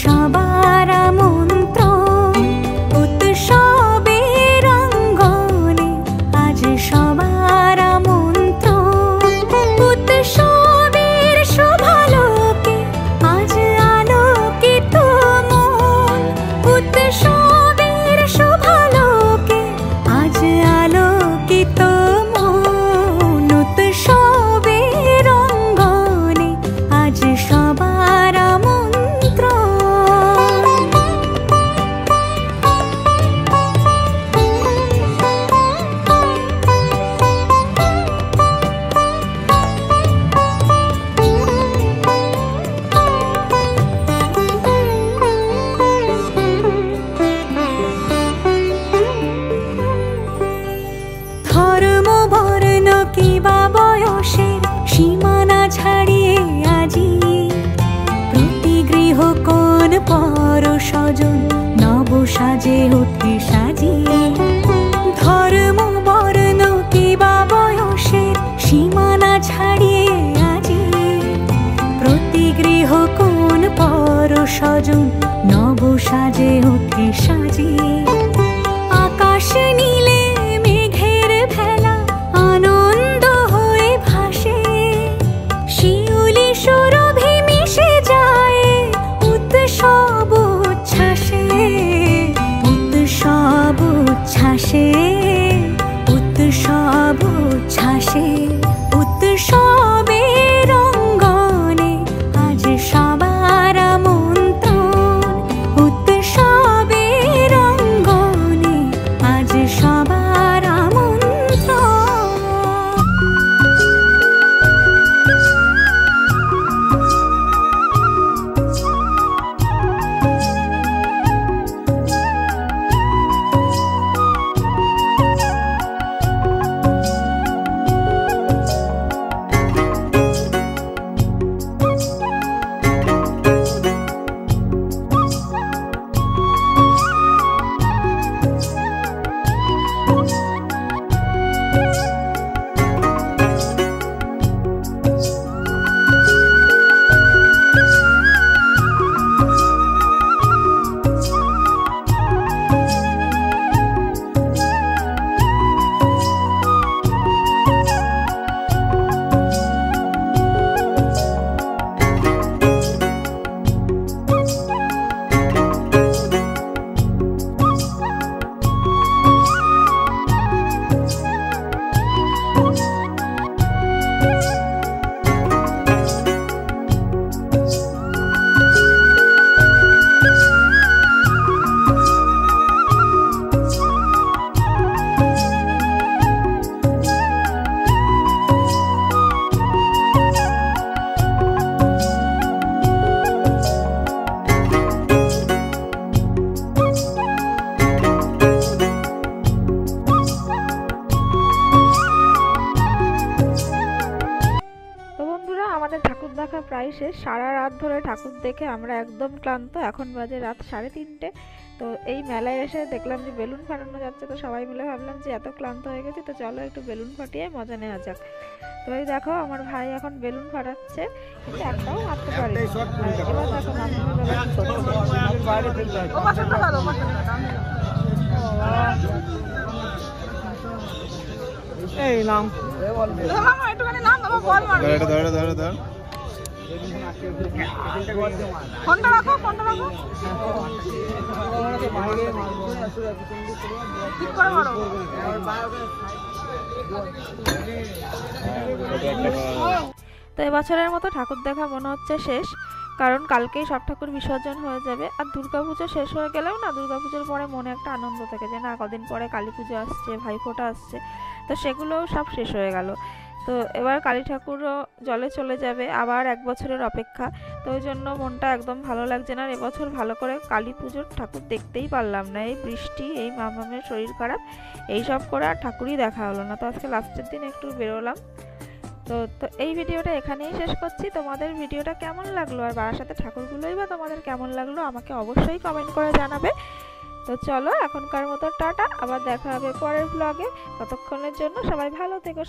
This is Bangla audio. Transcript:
সবার আমন্ত্রণ উৎসবের অঙ্গনে, আজ সবার আমন্ত্রণ উৎসবের শোভালোকে, আজ আলোকিত মন উৎসবের শোভালোকে, আজ আলোকিত মন উৎসবের অঙ্গনে, আজ সবার সীমানা ছাড়িয়ে আজি প্রতি গৃহ কোন পর স্বজন নব সাজে ওঠে সাজিয়ে। ধর্ম বর্ণ কিবা বয়সের সীমানা ছাড়িয়ে আজি প্রতি গৃহ কোন পর স্বজন নব সাজে ওঠে সাজিয়ে। আকাশ নীলে মেঘের ভেলা আনন্দ হয়ে ভাসে, শিউলি সুরভি মিশে যায় উৎসব উচ্ছ্বাসে, উৎসব উচ্ছ্বাসে, উৎসব উচ্ছ্বাসে। উৎসবের অঙ্গনে আজ সবার আমন্ত্রণ উৎসবের অঙ্গনে, আজ সবার আমন্ত্রণ। প্রায় শেষ। সারা রাত ধরে ঠাকুর দেখে আমরা একদম ক্লান্ত। এখন বাজে রাত 3:30। তো এই মেলায় এসে দেখলাম যে বেলুন ফাটানো যাচ্ছে, তো সবাই মিলে ভাবলাম যে এত ক্লান্ত হয়ে গেছি, তো চলো একটু বেলুন ফাটিয়ে মজা নেওয়া যাক। তো এই দেখো আমার ভাই এখন বেলুন ফাটাচ্ছে, কিন্তু একটাও মারতে পারে। এবার দেখো এই নাম একটুখানি নাম বল মারো। ধরে ধরে ধরে ফোনটা রাখো, ফোনটা রাখো, ঠিক করে মারো। তো এবছরের মতো ঠাকুর দেখা মনে হচ্ছে শেষ, কারণ কালকেই সব ঠাকুর বিসর্জন হয়ে যাবে। আর দুর্গাপুজো শেষ হয়ে গেলেও না, দুর্গাপুজোর পরে মনে একটা আনন্দ থাকে যে না কদিন পরে কালী পুজো আসছে, ভাইফোঁটা আসছে, তো সেগুলোও সব শেষ হয়ে গেল। তো এবার কালী ঠাকুরও জলে চলে যাবে, আবার 1 বছরের অপেক্ষা। তো ওই জন্য মনটা একদম ভালো লাগছে না। এবছর ভালো করে কালী পুজোর ঠাকুর দেখতেই পারলাম না, এই বৃষ্টি, এই মামামের শরীর খারাপ, এই সব করে আর ঠাকুরই দেখা হলো না। তো আজকে লাস্টের দিন একটু বেরোলাম। তো এই ভিডিওটা এখানেই শেষ করছি। তোমাদের ভিডিওটা কেমন লাগলো আর বারাসাতে ঠাকুরগুলোই বা তোমাদের কেমন লাগলো আমাকে অবশ্যই কমেন্ট করে জানাবে। তো চলো এখনকার মতো টাটা, আবার দেখা হবে পরের ব্লগে। ততক্ষণের জন্য সবাই ভালো থেকো।